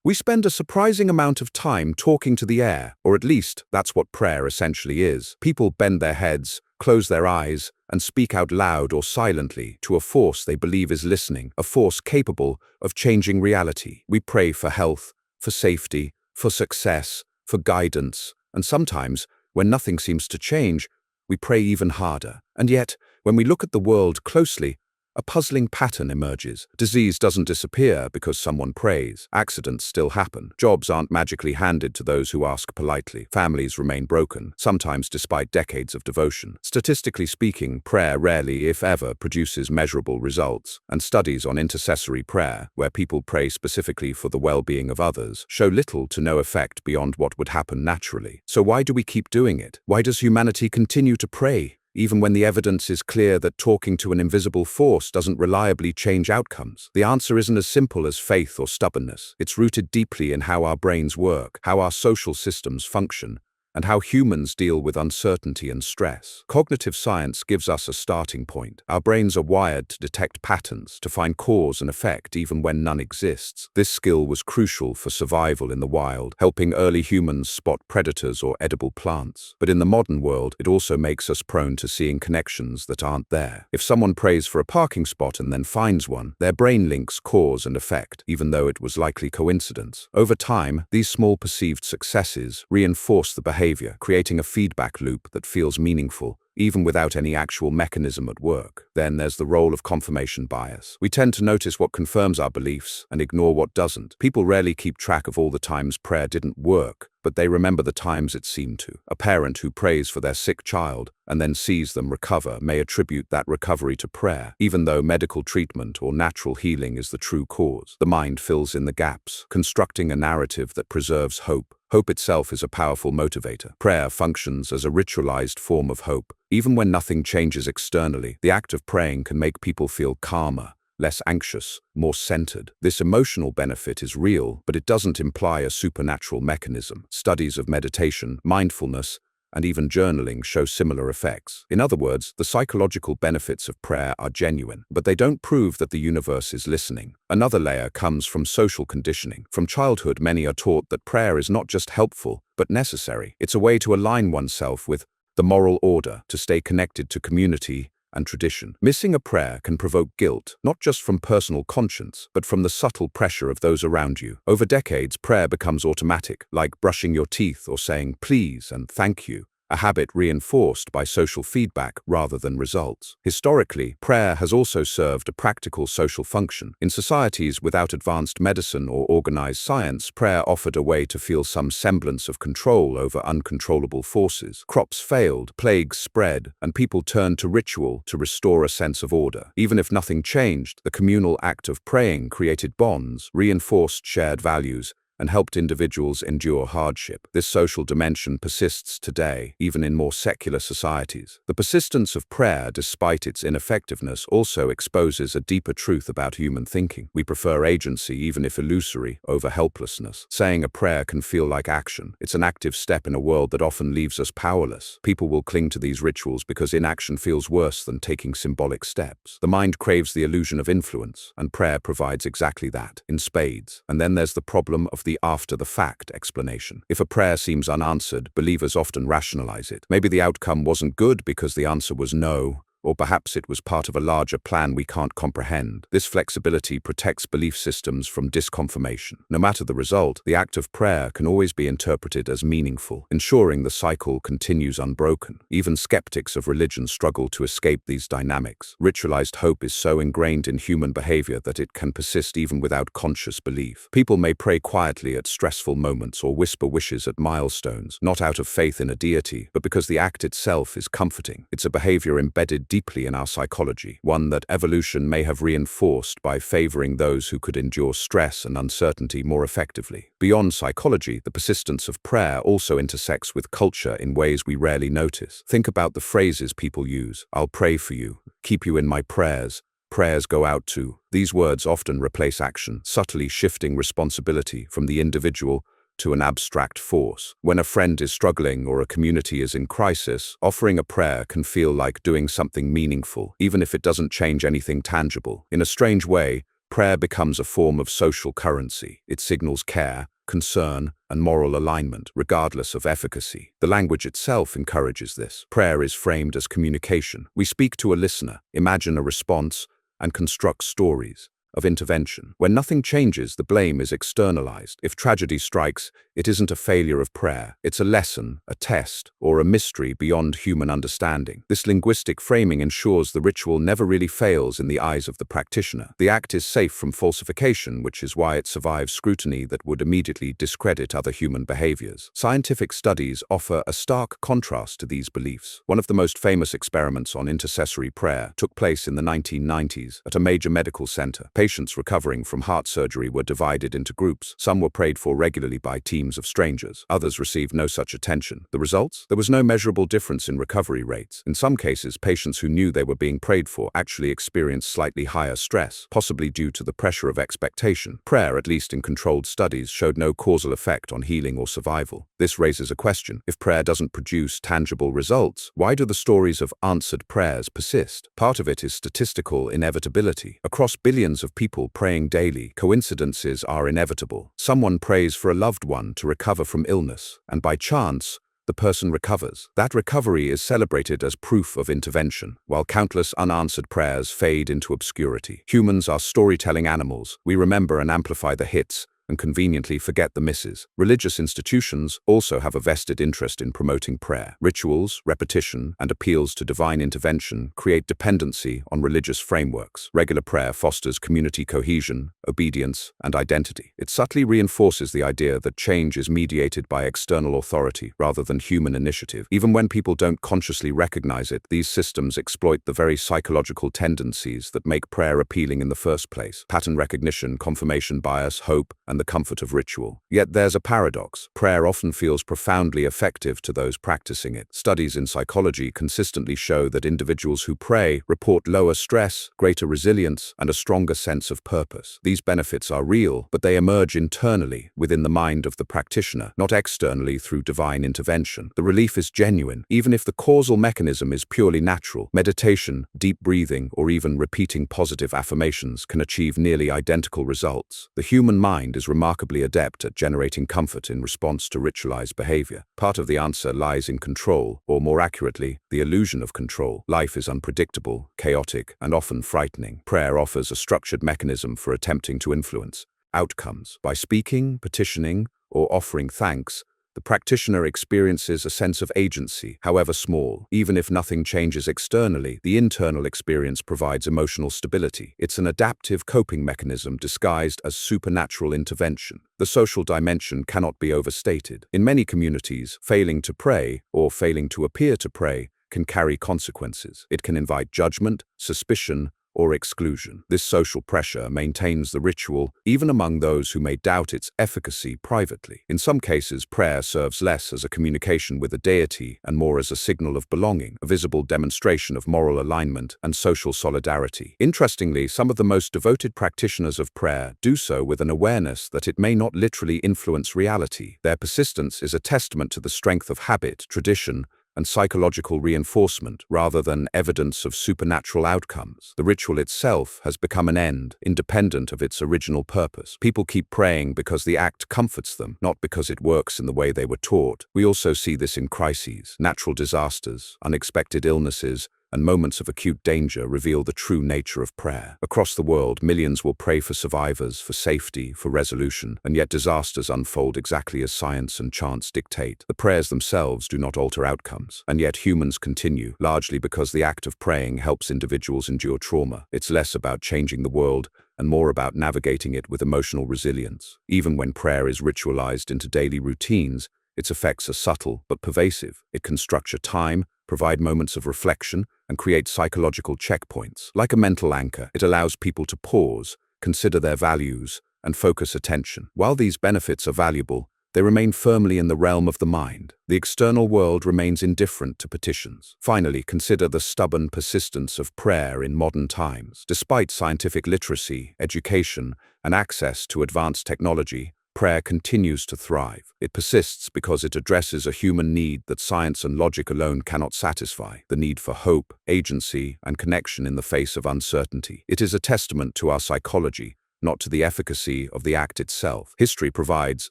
We spend a surprising amount of time talking to the air, or at least that's what prayer essentially is. People bend their heads, close their eyes, and speak out loud or silently to a force they believe is listening, a force capable of changing reality. We pray for health, for safety, for success, for guidance, and sometimes, when nothing seems to change, we pray even harder. And yet, when we look at the world closely, a puzzling pattern emerges. Disease doesn't disappear because someone prays. Accidents still happen. Jobs aren't magically handed to those who ask politely. Families remain broken, sometimes despite decades of devotion. Statistically speaking, prayer rarely, if ever, produces measurable results. And studies on intercessory prayer, where people pray specifically for the well-being of others, show little to no effect beyond what would happen naturally. So why do we keep doing it? Why does humanity continue to pray, even when the evidence is clear that talking to an invisible force doesn't reliably change outcomes? The answer isn't as simple as faith or stubbornness. It's rooted deeply in how our brains work, how our social systems function, and how humans deal with uncertainty and stress. Cognitive science gives us a starting point. Our brains are wired to detect patterns, to find cause and effect even when none exists. This skill was crucial for survival in the wild, helping early humans spot predators or edible plants. But in the modern world, it also makes us prone to seeing connections that aren't there. If someone prays for a parking spot and then finds one, their brain links cause and effect, even though it was likely coincidence. Over time, these small perceived successes reinforce the behavior, creating a feedback loop that feels meaningful, even without any actual mechanism at work. Then there's the role of confirmation bias. We tend to notice what confirms our beliefs and ignore what doesn't. People rarely keep track of all the times prayer didn't work, but they remember the times it seemed to. A parent who prays for their sick child and then sees them recover may attribute that recovery to prayer, even though medical treatment or natural healing is the true cause. The mind fills in the gaps, constructing a narrative that preserves hope. Hope itself is a powerful motivator. Prayer functions as a ritualized form of hope. Even when nothing changes externally, the act of praying can make people feel calmer, less anxious, more centered. This emotional benefit is real, but it doesn't imply a supernatural mechanism. Studies of meditation, mindfulness, and even journaling show similar effects. In other words, the psychological benefits of prayer are genuine, but they don't prove that the universe is listening. Another layer comes from social conditioning. From childhood, many are taught that prayer is not just helpful, but necessary. It's a way to align oneself with the moral order, to stay connected to community and tradition. Missing a prayer can provoke guilt, not just from personal conscience, but from the subtle pressure of those around you. Over decades, prayer becomes automatic, like brushing your teeth or saying please and thank you, a habit reinforced by social feedback rather than results. Historically, prayer has also served a practical social function. In societies without advanced medicine or organized science, prayer offered a way to feel some semblance of control over uncontrollable forces. Crops failed, plagues spread, and people turned to ritual to restore a sense of order. Even if nothing changed, the communal act of praying created bonds, reinforced shared values, and helped individuals endure hardship. This social dimension persists today, even in more secular societies. The persistence of prayer, despite its ineffectiveness, also exposes a deeper truth about human thinking. We prefer agency, even if illusory, over helplessness. Saying a prayer can feel like action. It's an active step in a world that often leaves us powerless. People will cling to these rituals because inaction feels worse than taking symbolic steps. The mind craves the illusion of influence, and prayer provides exactly that, in spades. And then there's the problem of the after-the-fact explanation. If a prayer seems unanswered, believers often rationalize it. Maybe the outcome wasn't good because the answer was no, or perhaps it was part of a larger plan we can't comprehend. This flexibility protects belief systems from disconfirmation. No matter the result, the act of prayer can always be interpreted as meaningful, ensuring the cycle continues unbroken. Even skeptics of religion struggle to escape these dynamics. Ritualized hope is so ingrained in human behavior that it can persist even without conscious belief. People may pray quietly at stressful moments or whisper wishes at milestones, not out of faith in a deity, but because the act itself is comforting. It's a behavior embedded deeply in our psychology, one that evolution may have reinforced by favoring those who could endure stress and uncertainty more effectively. Beyond psychology, the persistence of prayer also intersects with culture in ways we rarely notice. Think about the phrases people use. I'll pray for you, keep you in my prayers, prayers go out to. These words often replace action, subtly shifting responsibility from the individual to an abstract force. When a friend is struggling or a community is in crisis, offering a prayer can feel like doing something meaningful, even if it doesn't change anything tangible. In a strange way, prayer becomes a form of social currency. It signals care, concern, and moral alignment, regardless of efficacy. The language itself encourages this. Prayer is framed as communication. We speak to a listener, imagine a response, and construct stories of intervention. When nothing changes, the blame is externalized. If tragedy strikes, it isn't a failure of prayer. It's a lesson, a test, or a mystery beyond human understanding. This linguistic framing ensures the ritual never really fails in the eyes of the practitioner. The act is safe from falsification, which is why it survives scrutiny that would immediately discredit other human behaviors. Scientific studies offer a stark contrast to these beliefs. One of the most famous experiments on intercessory prayer took place in the 1990s at a major medical center. Patients recovering from heart surgery were divided into groups. Some were prayed for regularly by teams of strangers. Others received no such attention. The results? There was no measurable difference in recovery rates. In some cases, patients who knew they were being prayed for actually experienced slightly higher stress, possibly due to the pressure of expectation. Prayer, at least in controlled studies, showed no causal effect on healing or survival. This raises a question. If prayer doesn't produce tangible results, why do the stories of answered prayers persist? Part of it is statistical inevitability. Across billions of people praying daily, coincidences are inevitable. Someone prays for a loved one to recover from illness, and by chance, the person recovers. That recovery is celebrated as proof of intervention, while countless unanswered prayers fade into obscurity. Humans are storytelling animals. We remember and amplify the hits, and conveniently forget the misses. Religious institutions also have a vested interest in promoting prayer. Rituals, repetition, and appeals to divine intervention create dependency on religious frameworks. Regular prayer fosters community cohesion, obedience, and identity. It subtly reinforces the idea that change is mediated by external authority rather than human initiative. Even when people don't consciously recognize it, these systems exploit the very psychological tendencies that make prayer appealing in the first place: pattern recognition, confirmation bias, hope, and the comfort of ritual. Yet there's a paradox. Prayer often feels profoundly effective to those practicing it. Studies in psychology consistently show that individuals who pray report lower stress, greater resilience, and a stronger sense of purpose. These benefits are real, but they emerge internally, within the mind of the practitioner, not externally through divine intervention. The relief is genuine, even if the causal mechanism is purely natural. Meditation, deep breathing, or even repeating positive affirmations can achieve nearly identical results. The human mind is remarkably adept at generating comfort in response to ritualized behavior. Part of the answer lies in control, or more accurately, the illusion of control. Life is unpredictable, chaotic, and often frightening. Prayer offers a structured mechanism for attempting to influence outcomes. By speaking, petitioning, or offering thanks, the practitioner experiences a sense of agency, however small. Even if nothing changes externally, the internal experience provides emotional stability. It's an adaptive coping mechanism disguised as supernatural intervention. The social dimension cannot be overstated. In many communities, failing to pray, or failing to appear to pray, can carry consequences. It can invite judgment, suspicion, or exclusion. This social pressure maintains the ritual even among those who may doubt its efficacy privately. In some cases, prayer serves less as a communication with a deity and more as a signal of belonging, a visible demonstration of moral alignment and social solidarity. Interestingly, some of the most devoted practitioners of prayer do so with an awareness that it may not literally influence reality. Their persistence is a testament to the strength of habit, tradition, and psychological reinforcement rather than evidence of supernatural outcomes. The ritual itself has become an end, independent of its original purpose. People keep praying because the act comforts them, not because it works in the way they were taught. We also see this in crises. Natural disasters, unexpected illnesses, and moments of acute danger reveal the true nature of prayer. Across the world, millions will pray for survivors, for safety, for resolution, and yet disasters unfold exactly as science and chance dictate. The prayers themselves do not alter outcomes, and yet humans continue, largely because the act of praying helps individuals endure trauma. It's less about changing the world and more about navigating it with emotional resilience. Even when prayer is ritualized into daily routines, its effects are subtle but pervasive. It can structure time, provide moments of reflection, and create psychological checkpoints. Like a mental anchor, it allows people to pause, consider their values, and focus attention. While these benefits are valuable, they remain firmly in the realm of the mind. The external world remains indifferent to petitions. Finally, consider the stubborn persistence of prayer in modern times. Despite scientific literacy, education, and access to advanced technology, prayer continues to thrive. It persists because it addresses a human need that science and logic alone cannot satisfy: the need for hope, agency, and connection in the face of uncertainty. It is a testament to our psychology, not to the efficacy of the act itself. History provides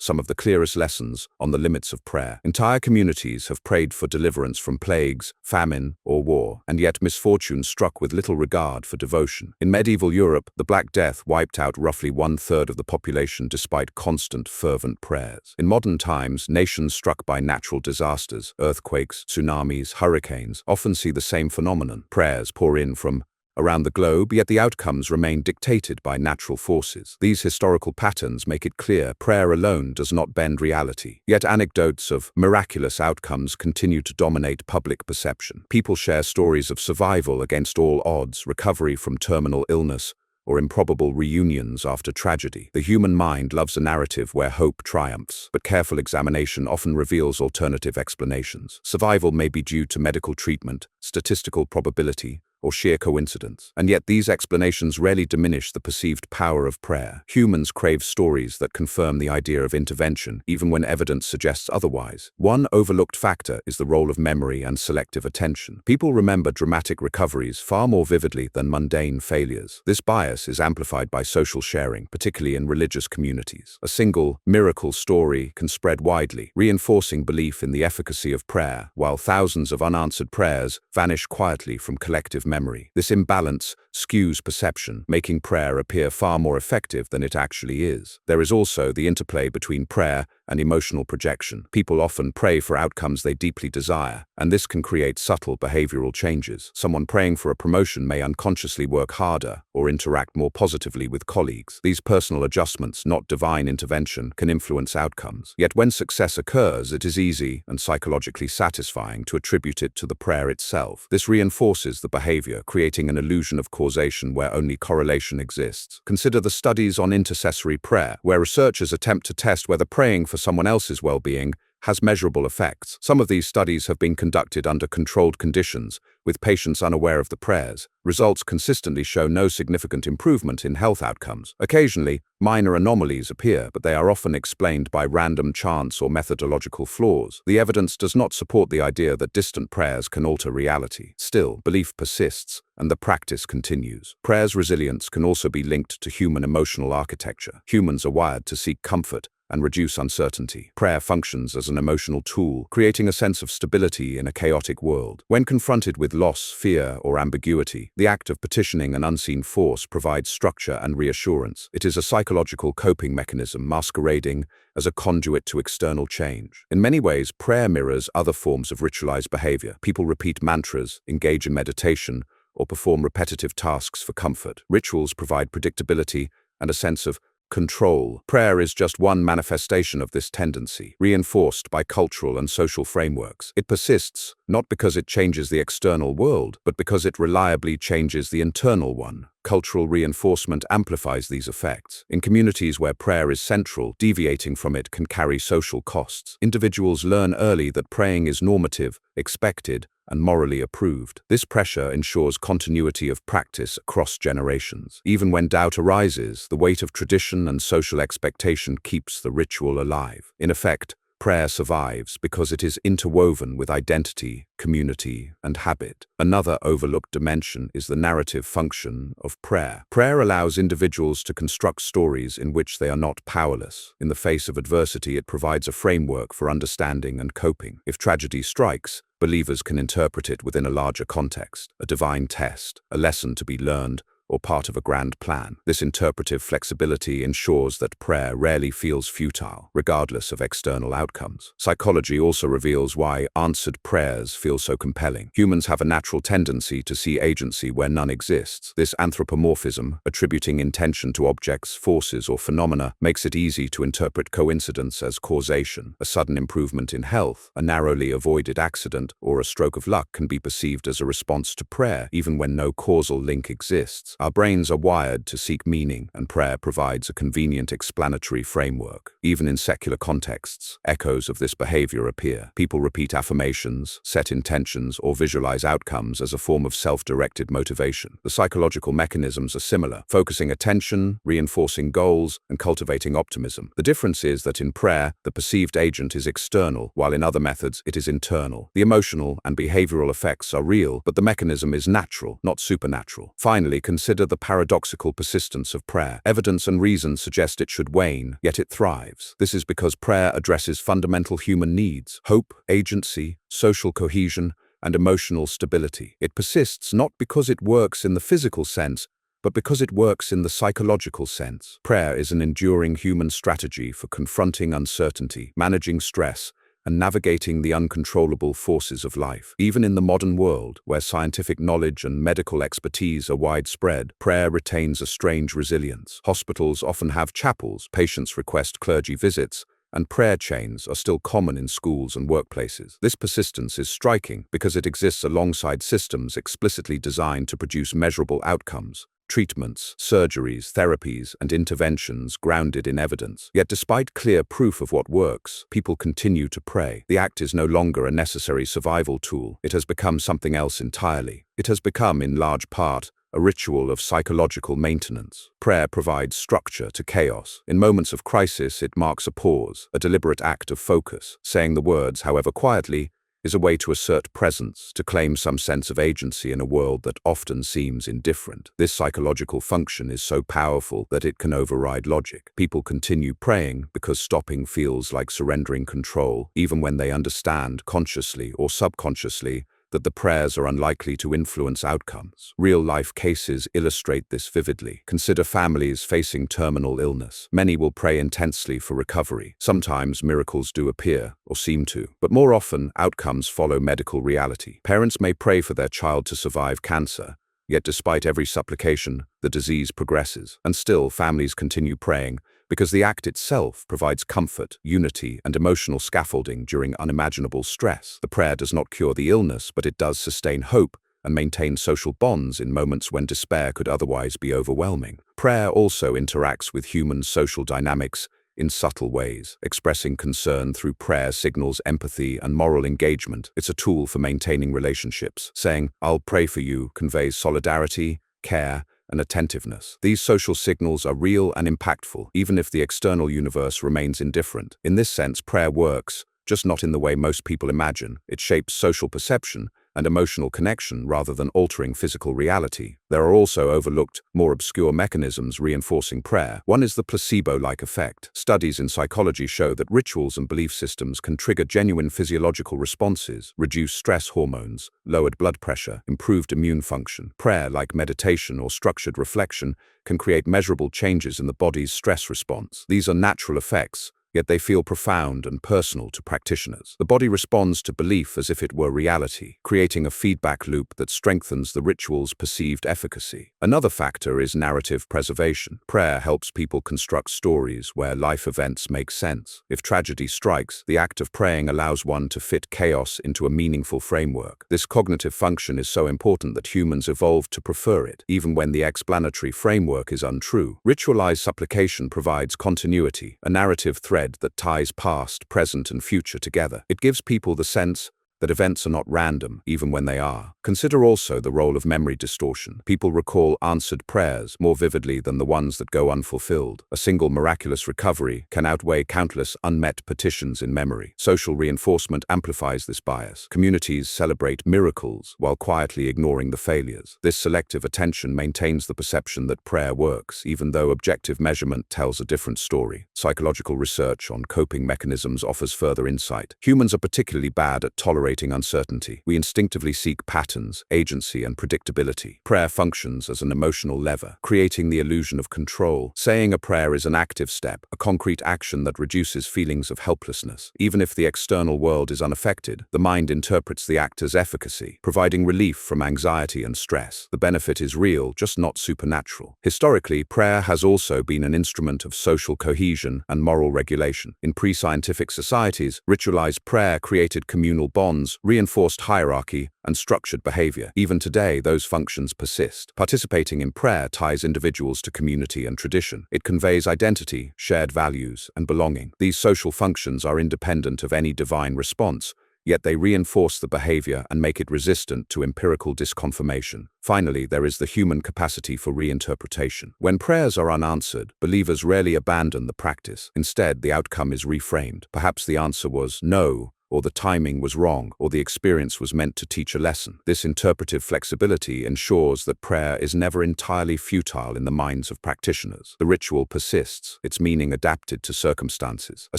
some of the clearest lessons on the limits of prayer. Entire communities have prayed for deliverance from plagues, famine, or war, and yet misfortune struck with little regard for devotion. In medieval Europe, the Black Death wiped out roughly 1/3 of the population despite constant, fervent prayers. In modern times, nations struck by natural disasters, earthquakes, tsunamis, hurricanes, often see the same phenomenon. Prayers pour in from around the globe, yet the outcomes remain dictated by natural forces. These historical patterns make it clear prayer alone does not bend reality. Yet anecdotes of miraculous outcomes continue to dominate public perception. People share stories of survival against all odds, recovery from terminal illness, or improbable reunions after tragedy. The human mind loves a narrative where hope triumphs, but careful examination often reveals alternative explanations. Survival may be due to medical treatment, statistical probability, or sheer coincidence. And yet these explanations rarely diminish the perceived power of prayer. Humans crave stories that confirm the idea of intervention, even when evidence suggests otherwise. One overlooked factor is the role of memory and selective attention. People remember dramatic recoveries far more vividly than mundane failures. This bias is amplified by social sharing, particularly in religious communities. A single miracle story can spread widely, reinforcing belief in the efficacy of prayer, while thousands of unanswered prayers vanish quietly from collective memory. This imbalance skews perception, making prayer appear far more effective than it actually is. There is also the interplay between prayer and emotional projection. People often pray for outcomes they deeply desire, and this can create subtle behavioral changes. Someone praying for a promotion may unconsciously work harder or interact more positively with colleagues. These personal adjustments, not divine intervention, can influence outcomes. Yet when success occurs, it is easy and psychologically satisfying to attribute it to the prayer itself. This reinforces the behavior, creating an illusion of causation where only correlation exists. Consider the studies on intercessory prayer, where researchers attempt to test whether praying for someone else's well-being has measurable effects. Some of these studies have been conducted under controlled conditions, with patients unaware of the prayers. Results consistently show no significant improvement in health outcomes. Occasionally, minor anomalies appear, but they are often explained by random chance or methodological flaws. The evidence does not support the idea that distant prayers can alter reality. Still, belief persists, and the practice continues. Prayer's resilience can also be linked to human emotional architecture. Humans are wired to seek comfort and reduce uncertainty. Prayer functions as an emotional tool, creating a sense of stability in a chaotic world. When confronted with loss, fear, or ambiguity, the act of petitioning an unseen force provides structure and reassurance. It is a psychological coping mechanism masquerading as a conduit to external change. In many ways, prayer mirrors other forms of ritualized behavior. People repeat mantras, engage in meditation, or perform repetitive tasks for comfort. Rituals provide predictability and a sense of control. Prayer is just one manifestation of this tendency, reinforced by cultural and social frameworks. It persists, not because it changes the external world, but because it reliably changes the internal one. Cultural reinforcement amplifies these effects. In communities where prayer is central, deviating from it can carry social costs. Individuals learn early that praying is normative, expected, and morally approved. This pressure ensures continuity of practice across generations. Even when doubt arises, the weight of tradition and social expectation keeps the ritual alive. In effect, prayer survives because it is interwoven with identity, community, and habit. Another overlooked dimension is the narrative function of prayer. Prayer allows individuals to construct stories in which they are not powerless. In the face of adversity, it provides a framework for understanding and coping. If tragedy strikes, believers can interpret it within a larger context, a divine test, a lesson to be learned, or part of a grand plan. This interpretive flexibility ensures that prayer rarely feels futile, regardless of external outcomes. Psychology also reveals why answered prayers feel so compelling. Humans have a natural tendency to see agency where none exists. This anthropomorphism, attributing intention to objects, forces, or phenomena, makes it easy to interpret coincidence as causation. A sudden improvement in health, a narrowly avoided accident, or a stroke of luck can be perceived as a response to prayer, even when no causal link exists. Our brains are wired to seek meaning, and prayer provides a convenient explanatory framework. Even in secular contexts, echoes of this behavior appear. People repeat affirmations, set intentions, or visualize outcomes as a form of self-directed motivation. The psychological mechanisms are similar, focusing attention, reinforcing goals, and cultivating optimism. The difference is that in prayer, the perceived agent is external, while in other methods, it is internal. The emotional and behavioral effects are real, but the mechanism is natural, not supernatural. Finally, consider Consider the paradoxical persistence of prayer. Evidence and reason suggest it should wane, yet it thrives. This is because prayer addresses fundamental human needs: hope, agency, social cohesion, and emotional stability. It persists not because it works in the physical sense, but because it works in the psychological sense. Prayer is an enduring human strategy for confronting uncertainty, managing stress, and navigating the uncontrollable forces of life. Even in the modern world, where scientific knowledge and medical expertise are widespread, prayer retains a strange resilience. Hospitals often have chapels, patients request clergy visits, and prayer chains are still common in schools and workplaces. This persistence is striking because it exists alongside systems explicitly designed to produce measurable outcomes: treatments, surgeries, therapies, and interventions grounded in evidence. Yet despite clear proof of what works, people continue to pray. The act is no longer a necessary survival tool. It has become something else entirely. It has become, in large part, a ritual of psychological maintenance. Prayer provides structure to chaos. In moments of crisis, it marks a pause, a deliberate act of focus. Saying the words, however quietly, is a way to assert presence, to claim some sense of agency in a world that often seems indifferent. This psychological function is so powerful that it can override logic. People continue praying because stopping feels like surrendering control, even when they understand, consciously or subconsciously, that the prayers are unlikely to influence outcomes. Real-life cases illustrate this vividly. Consider families facing terminal illness. Many will pray intensely for recovery. Sometimes miracles do appear, or seem to, but more often outcomes follow medical reality. Parents may pray for their child to survive cancer, yet despite every supplication, the disease progresses. And still, families continue praying because the act itself provides comfort, unity, and emotional scaffolding during unimaginable stress. The prayer does not cure the illness, but it does sustain hope and maintain social bonds in moments when despair could otherwise be overwhelming. Prayer also interacts with human social dynamics in subtle ways. Expressing concern through prayer signals empathy and moral engagement. It's a tool for maintaining relationships. Saying, "I'll pray for you," conveys solidarity, care, and attentiveness. These social signals are real and impactful, even if the external universe remains indifferent. In this sense, prayer works, just not in the way most people imagine. It shapes social perception and emotional connection rather than altering physical reality. There are also overlooked, more obscure mechanisms reinforcing prayer. One is the placebo-like effect. Studies in psychology show that rituals and belief systems can trigger genuine physiological responses: reduced stress hormones, lowered blood pressure, improved immune function. Prayer, like meditation or structured reflection, can create measurable changes in the body's stress response. These are natural effects, yet they feel profound and personal to practitioners. The body responds to belief as if it were reality, creating a feedback loop that strengthens the ritual's perceived efficacy. Another factor is narrative preservation. Prayer helps people construct stories where life events make sense. If tragedy strikes, the act of praying allows one to fit chaos into a meaningful framework. This cognitive function is so important that humans evolved to prefer it, even when the explanatory framework is untrue. Ritualized supplication provides continuity, a narrative thread that ties past, present, and future together. It gives people the sense that events are not random, even when they are. Consider also the role of memory distortion. People recall answered prayers more vividly than the ones that go unfulfilled. A single miraculous recovery can outweigh countless unmet petitions in memory. Social reinforcement amplifies this bias. Communities celebrate miracles while quietly ignoring the failures. This selective attention maintains the perception that prayer works, even though objective measurement tells a different story. Psychological research on coping mechanisms offers further insight. Humans are particularly bad at tolerating uncertainty. We instinctively seek patterns, agency, and predictability. Prayer functions as an emotional lever, creating the illusion of control. Saying a prayer is an active step, a concrete action that reduces feelings of helplessness. Even if the external world is unaffected, the mind interprets the act as efficacy, providing relief from anxiety and stress. The benefit is real, just not supernatural. Historically, prayer has also been an instrument of social cohesion and moral regulation. In pre-scientific societies, ritualized prayer created communal bonds, reinforced hierarchy, and structured behavior. Even today, those functions persist. Participating in prayer ties individuals to community and tradition. It conveys identity, shared values, and belonging. These social functions are independent of any divine response, yet they reinforce the behavior and make it resistant to empirical disconfirmation. Finally, there is the human capacity for reinterpretation. When prayers are unanswered, believers rarely abandon the practice. Instead, the outcome is reframed. Perhaps the answer was no, or the timing was wrong, or the experience was meant to teach a lesson. This interpretive flexibility ensures that prayer is never entirely futile in the minds of practitioners. The ritual persists, its meaning adapted to circumstances, a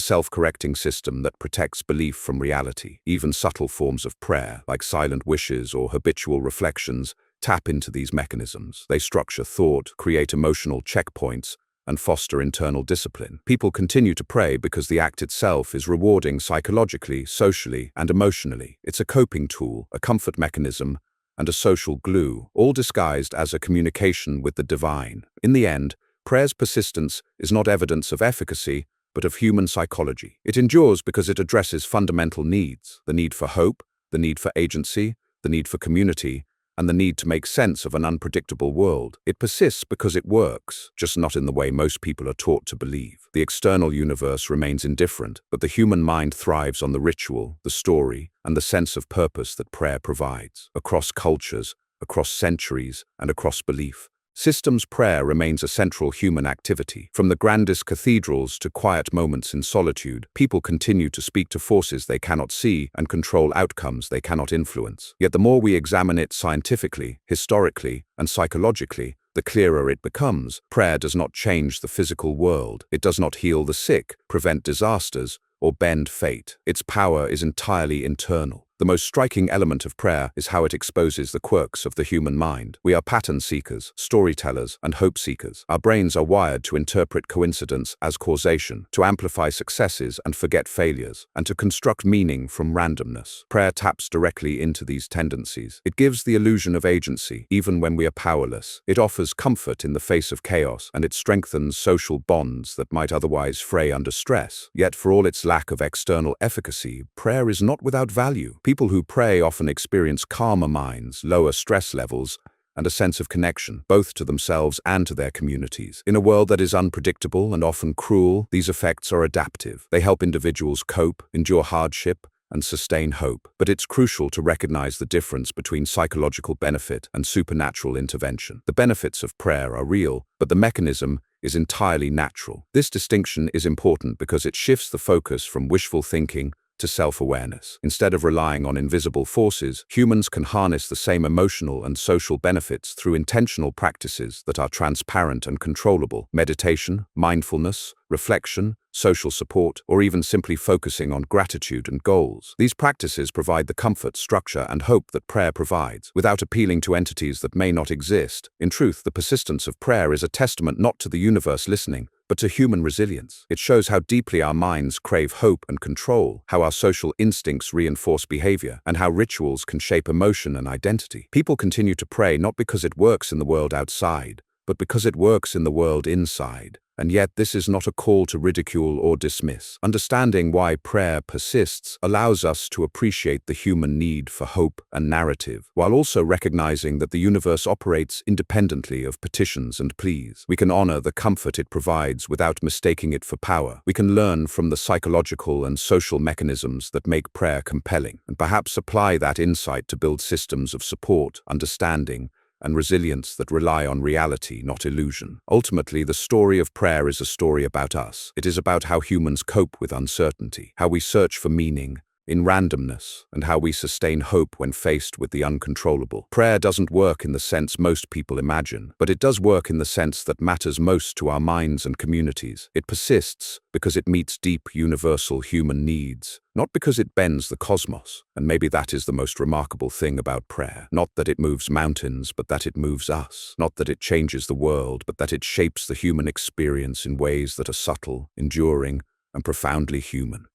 self-correcting system that protects belief from reality. Even subtle forms of prayer, like silent wishes or habitual reflections, tap into these mechanisms. They structure thought, create emotional checkpoints, and foster internal discipline. People continue to pray because the act itself is rewarding psychologically, socially, and emotionally. It's a coping tool, a comfort mechanism, and a social glue, all disguised as a communication with the divine. In the end, prayer's persistence is not evidence of efficacy, but of human psychology. It endures because it addresses fundamental needs: the need for hope, the need for agency, the need for community, and the need to make sense of an unpredictable world. It persists because it works, just not in the way most people are taught to believe. The external universe remains indifferent, but the human mind thrives on the ritual, the story, and the sense of purpose that prayer provides. Across cultures, across centuries, and across belief, systems prayer remains a central human activity. From the grandest cathedrals to quiet moments in solitude, people continue to speak to forces they cannot see and control outcomes they cannot influence. Yet the more we examine it scientifically, historically, and psychologically, the clearer it becomes. Prayer does not change the physical world. It does not heal the sick, prevent disasters, or bend fate. Its power is entirely internal. The most striking element of prayer is how it exposes the quirks of the human mind. We are pattern seekers, storytellers, and hope seekers. Our brains are wired to interpret coincidence as causation, to amplify successes and forget failures, and to construct meaning from randomness. Prayer taps directly into these tendencies. It gives the illusion of agency, even when we are powerless. It offers comfort in the face of chaos, and it strengthens social bonds that might otherwise fray under stress. Yet, for all its lack of external efficacy, prayer is not without value. People who pray often experience calmer minds, lower stress levels, and a sense of connection, both to themselves and to their communities. In a world that is unpredictable and often cruel, these effects are adaptive. They help individuals cope, endure hardship, and sustain hope. But it's crucial to recognize the difference between psychological benefit and supernatural intervention. The benefits of prayer are real, but the mechanism is entirely natural. This distinction is important because it shifts the focus from wishful thinking to self-awareness. Instead of relying on invisible forces, humans can harness the same emotional and social benefits through intentional practices that are transparent and controllable. Meditation, mindfulness, reflection, social support, or even simply focusing on gratitude and goals. These practices provide the comfort, structure, and hope that prayer provides, without appealing to entities that may not exist. In truth, the persistence of prayer is a testament not to the universe listening, but to human resilience. It shows how deeply our minds crave hope and control, how our social instincts reinforce behavior, and how rituals can shape emotion and identity. People continue to pray not because it works in the world outside, but because it works in the world inside. And yet this is not a call to ridicule or dismiss. Understanding why prayer persists allows us to appreciate the human need for hope and narrative, while also recognizing that the universe operates independently of petitions and pleas. We can honor the comfort it provides without mistaking it for power. We can learn from the psychological and social mechanisms that make prayer compelling, and perhaps apply that insight to build systems of support, understanding, and resilience that rely on reality, not illusion. Ultimately, the story of prayer is a story about us. It is about how humans cope with uncertainty, how we search for meaning in randomness, and how we sustain hope when faced with the uncontrollable. Prayer doesn't work in the sense most people imagine, but it does work in the sense that matters most to our minds and communities. It persists because it meets deep, universal human needs, not because it bends the cosmos. And maybe that is the most remarkable thing about prayer. Not that it moves mountains, but that it moves us. Not that it changes the world, but that it shapes the human experience in ways that are subtle, enduring, and profoundly human.